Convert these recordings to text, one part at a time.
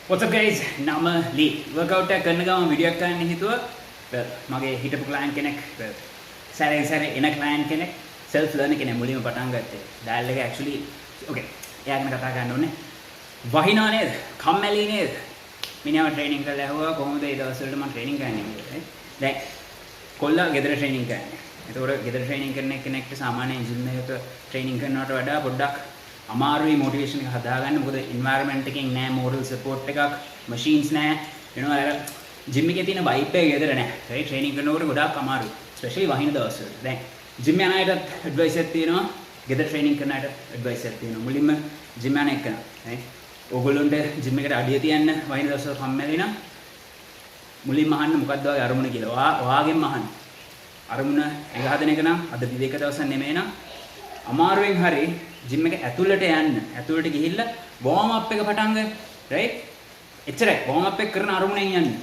What's up guys? නම ලී. workout එක කරන ගමන් වීඩියෝ එකක් ගන්න හිතුවා. මගේ හිටපු client කෙනෙක් සැරේ එන client කෙනෙක් self learner කෙනෙක් මුලින්ම පටන් ගත්තේ. dial එක actually okay. එයාගෙන කතා කරන්න ඕනේ. වහිනා නේද? කම්මැලි නේද? මිනිහා ට්‍රේනින් කරලා ඇහුවා කොහොමද ඒ දවස්වලට මම ට්‍රේනින් කරන්නේ කියලා. දැන් කොල්ලා ගෙදර ට්‍රේනින් කරන්නේ. ඒතකොට ගෙදර ට්‍රේනින් කරන කෙනෙක්ට සාමාන්‍යයෙන් ජිම් එකක ට්‍රේනින් කරනවට වඩා පොඩ්ඩක් අමාරුයි මොටිවේෂන් එක හදාගන්න. මොකද එන්වයරන්මන්ට් එකකින් නෑ මෝරල් සපෝට් එකක්, මැෂින්ස් නෑ. you know අර ජිම් එකේ තියෙන වයිබ් එක ගෙදර නෑ. right ට්‍රේනින් කරනකොට ගොඩාක් අමාරුයි. especially වහින දවස්වල. දැන් ජිම් යන අයට ඇඩ්වයිස් එකක් තියෙනවා. ගෙදර ට්‍රේනින් කරන අයට ඇඩ්වයිස් එකක් තියෙනවා. මුලින්ම ජිම් යන එක කරනවා. right ඕගොල්ලොන්ට ජිම් එකට අඩිය තියන්න වහින දවස්වල කම්මැලි නම් මුලින්ම අහන්න මොකක්ද වගේ අරමුණ කියලා. ඔයාගෙන්ම අහන්න. අරමුණ එක හදන එක නම් අද විවේක දවසක් නෙමෙයි නම් අමාරුවෙන් හරි ජිම් එක ඇතුළට යන්න. ඇතුළට ගිහිල්ලා වෝම් අප් එක පටන් ගන්න. right? එච්චරයි. වෝම් අප් එක කරන අරමුණෙන් යන්න.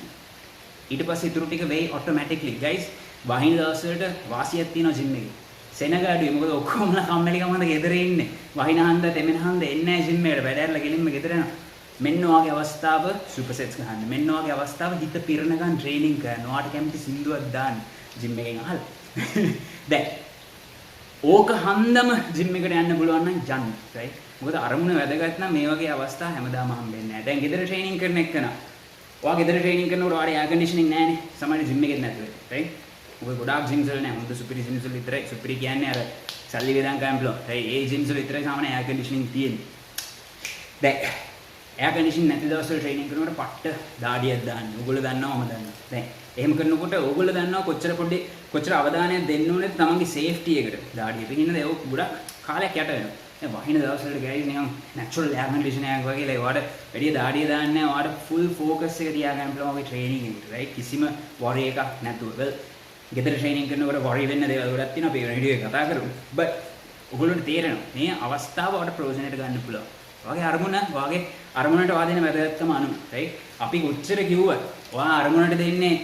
ඊට පස්සේ ඊටු ටික වෙයි ඔටෝමැටික්ලි. guys වහින දවස්වලට වාසියක් තියෙනවා ජිම් එකේ. සෙනග අඩුයි. මොකද ඔක්කොමලා කම්මැලිකම හන්ද ගෙදර ඉන්නේ. වහින හන්ද තෙමෙන හන්ද එන්නේ නැහැ ජිම් එකට. වැඩ ගෙලින්ම ගෙදර යනවා. මෙන්න ඔයගේ අවස්ථාව සුපර් සෙට්ස් ගන්න. මෙන්න ඔයගේ අවස්ථාව හිත පිරණකන් ට්‍රේනින් කරන්න. ඔයාට කැමති සින්දුවක් දාන්න ජිම් එකෙන් අහලා. දැන් ඕක හන්දම ජිම් එකට යන්න පුළුවන් නම් යන්න. right? මොකද අරමුණ වැදගත් නම් මේ වගේ අවස්ථා හැමදාම හම්බෙන්නේ නැහැ. දැන් ගෙදර ට්‍රේනින් කරන එක්කන. ඔයා ගෙදර ට්‍රේනින් කරනකොට ඔයාට එයාර් කන්ඩිෂනින් නැහැනේ. සමහරවිට ජිම් එකෙත් නැතුව. right? මොකද ගොඩාක් ජිම්ස් වල නැහැ. හොඳ සුපිරි ජිම්ස් වල විතරයි. සුපිරි කියන්නේ අර සල්ලි වේදන් ගන්න පුළුවන්. right? ඒ ජිම්ස් වල විතරයි සාමාන්‍ය එයාර් කන්ඩිෂනින් තියෙන්නේ. දැන් එයාර් කන්ඩිෂන් නැති දවස්වල ට්‍රේනින් කරනකොට පට්ට දාඩියක් දාන්න. ඕගොල්ලෝ දන්නවා මම දන්නවා. දැන් එහෙම කරනකොට ඕගොල්ලෝ දන්නවා කොච්චර අවධානයක් දෙන්න ඕනේද තමන්ගේ සේෆ්ටි එකට. දාඩියට. ඉතින් ඒක ගොඩක් කාලයක් යට වෙනවා. දැන් වහින දවස්වලට ගෑයි නිකන් නැචරල් එයාර් කන්ඩිෂන් එකක් වගේ ලේ ඔයාට වැඩි දාඩිය දාන්නේ නැහැ. ඔයාට ෆුල් ෆෝකස් එක තියාගන්න පුළුවන් ඔය ට්‍රේනින් එකට. right? කිසිම වරි එකක් නැතුව. well ගෙදර ට්‍රේනින් කරනකොට වරි වෙන්න දේවල් ගොඩක් තියෙනවා. අපි වෙන වීඩියෝ එක කතා කරමු. but ඔයගොල්ලන්ට තේරෙනවා මේ අවස්ථාව ඔයාලට ප්‍රයෝජනෙට ගන්න පුළුවන්. ඔයාගේ අරමුණට වාදින වැදගත්කම අනුව. right? අපි කොච්චර කිව්වත් ඔයා අරමුණට දෙන්නේ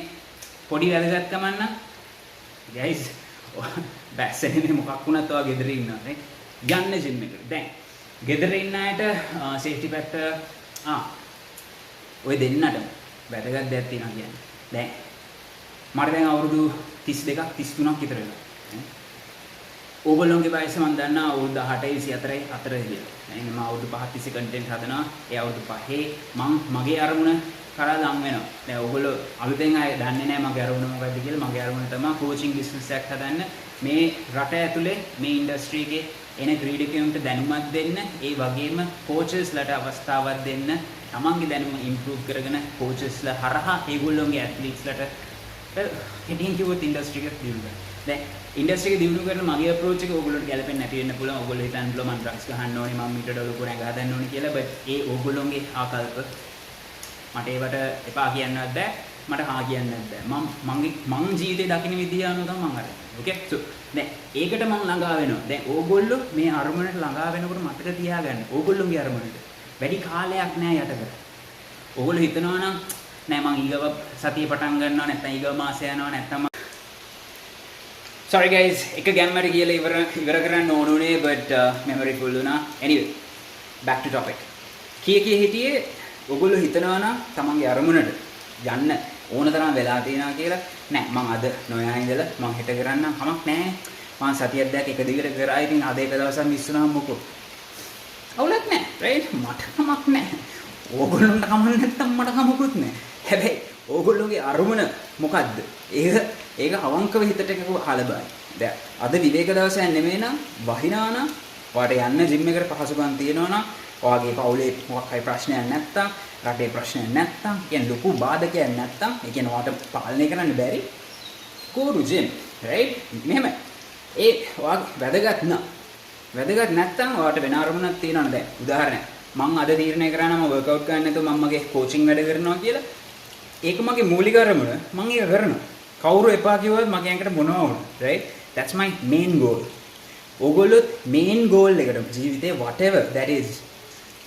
පොඩි වැදගත්කමක් නම් guys බැස්සෙන්නේ මොකක් වුණත් ඔයා ගෙදර ඉන්නවා. right? යන්න ජිම් එකට. දැන් ගෙදර ඉන්න අයට සේෆ්ටි ෆැක්ටර් ඔය දෙන්නටම වැදගත් දෙයක් තියෙනවා කියන්නේ. දැන් මට දැන් අවුරුදු 32ක් 33ක් විතර වෙනවා. ඕගොල්ලෝගේ වයස මම දන්නා අවුරුදු 18යි 24යි අතර කියලා. එහෙනම් මම අවුරුදු 5ක් තිස්සේ කන්ටෙන්ට් හදනවා. ඒ අවුරුදු 5 මම මගේ අරමුණ කරා ලං වෙනවා. දැන් ඕගොල්ලෝ අලුතෙන් අය දන්නේ නැහැ මගේ අරමුණ මොකක්ද කියලා. මගේ අරමුණ තමයි කෝචින් බිස්නස් එකක් හදන්න. මේ රට ඇතුලේ මේ ඉන්ඩස්ට්‍රි එකේ එන ක්‍රීඩකයන්ට දැනුමක් දෙන්න. ඒ වගේම කෝචර්ස්ලට අවස්ථාවක් දෙන්න. තමන්ගේ දැනුම ඉම්ප්‍රූව් කරගෙන කෝචර්ස්ලා හරහා ඒගොල්ලෝගේ ඇත්ලීට්ස්ලට හෙටින් කිව්වොත් ඉන්ඩස්ට්‍රි එක දියුණු කරනවා. දැන් ඉන්ඩස්ට්‍රි එක දියුණු කරන මගේ අප්‍රෝච් එක ඕගොල්ලෝට ගැලපෙන්නේ නැති වෙන්න පුළුවන්. ඕගොල්ලෝ හිතන්න පුළුවන් මම ඩ්‍රග්ස් ගහන්න ඕනේ, මම මීටර ඩොලර් ගොඩක් හදන්න ඕනේ කියලා. බට් ඒ ඕගොල්ලෝගේ ආකල්ප මට ඒවට එපා කියන්නවත් බෑ. මට හා කියන්නවත් බෑ. මං ජීවිතේ දකින්න විදිය අනුව තමයි මං අරන්නේ. ඕකේ? සෝ දැන් ඒකට මං ළඟා වෙනවා. දැන් ඕගොල්ලෝ මේ අරමුණට ළඟා වෙනකොට මතක තියාගන්න. ඕගොල්ලෝගේ අරමුණට වැඩි කාලයක් නෑ යට කර. ඕගොල්ලෝ හිතනවා නම් නෑ මං ඊගව සතිය පටන් ගන්නවා නැත්නම් ඊගව මාසය යනවා නැත්නම් sorry guys එක ගැම්මට කියලා ඉවර කරන්න ඕනුනේ but memory full වුණා. anyway back to topic. කී හිටියේ ඔයගොල්ලෝ හිතනවා නම් තමන්ගේ අරමුණට යන්න ඕන තරම් වෙලා තියෙනවා කියලා. නෑ මං අද නොයා ඉඳලා මං හෙට කරන්නම් කමක් නෑ. මං සතියක් දැක් එක දිගට කරා. ඉතින් අද එක දවසක් මිස් වුණාම මොකෝ? අවුලක් නෑ. right? මට කමක් නෑ. ඕගොල්ලන්ට කමක් නැත්තම් මට කමකුත් නෑ. හැබැයි ඕගොල්ලෝගේ අරමුණ මොකද්ද? ඒක අවංකව හිතට එකක හලබයි. දැන් අද විවේක දවසක් නෙමෙයි නම් වහිනා නම් ඔයාට යන්න ජිම් එකට පහසුකම් තියෙනවා නම් ඔයාගේ පවුලේ මොකක් හරි ප්‍රශ්නයක් නැත්තම් රටේ ප්‍රශ්නයක් නැත්තම් කියන්නේ ලොකු බාධකයක් නැත්තම් ඒ කියන්නේ ඔයාට පාලනය කරන්න බැරි go to gym right? මෙහෙම ඒ ඔයාගේ වැදගත් නැත්තම් ඔයාට වෙන අරමුණක් තියෙනවනේ. දැන් උදාහරණයක් මම අද තීරණය කරා නම් වර්කවුට් කරන්න නැතුව මම මගේ කෝචින් වැඩ කරනවා කියලා. ඒක මගේ මූලික අරමුණ. මම ඒක කරනවා. කවුරු එපා කිව්වොත් මගේ ඇඟට මොනවා වුණා. right? that's my main goal. ඕගොල්ලොත් main goal එකට ජීවිතේ whatever that is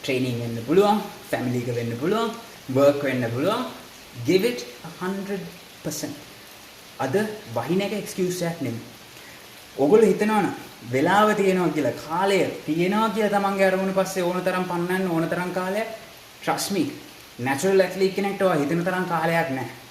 training වෙන්න පුළුවන්, family එක වෙන්න පුළුවන්, work වෙන්න පුළුවන්. give it 100%. අද වහින එක excuse එකක් නෙමෙයි. ඕගොල්ලෝ හිතනවා නම් වෙලාව තියෙනවා කියලා, කාලය තියෙනවා කියලා තමන්ගේ අරමුණ පස්සේ ඕන තරම් පන්නන්න ඕන තරම් කාලයක් trust me natural athlete කෙනෙක්ට ඔය හිතන තරම් කාලයක් නැහැ.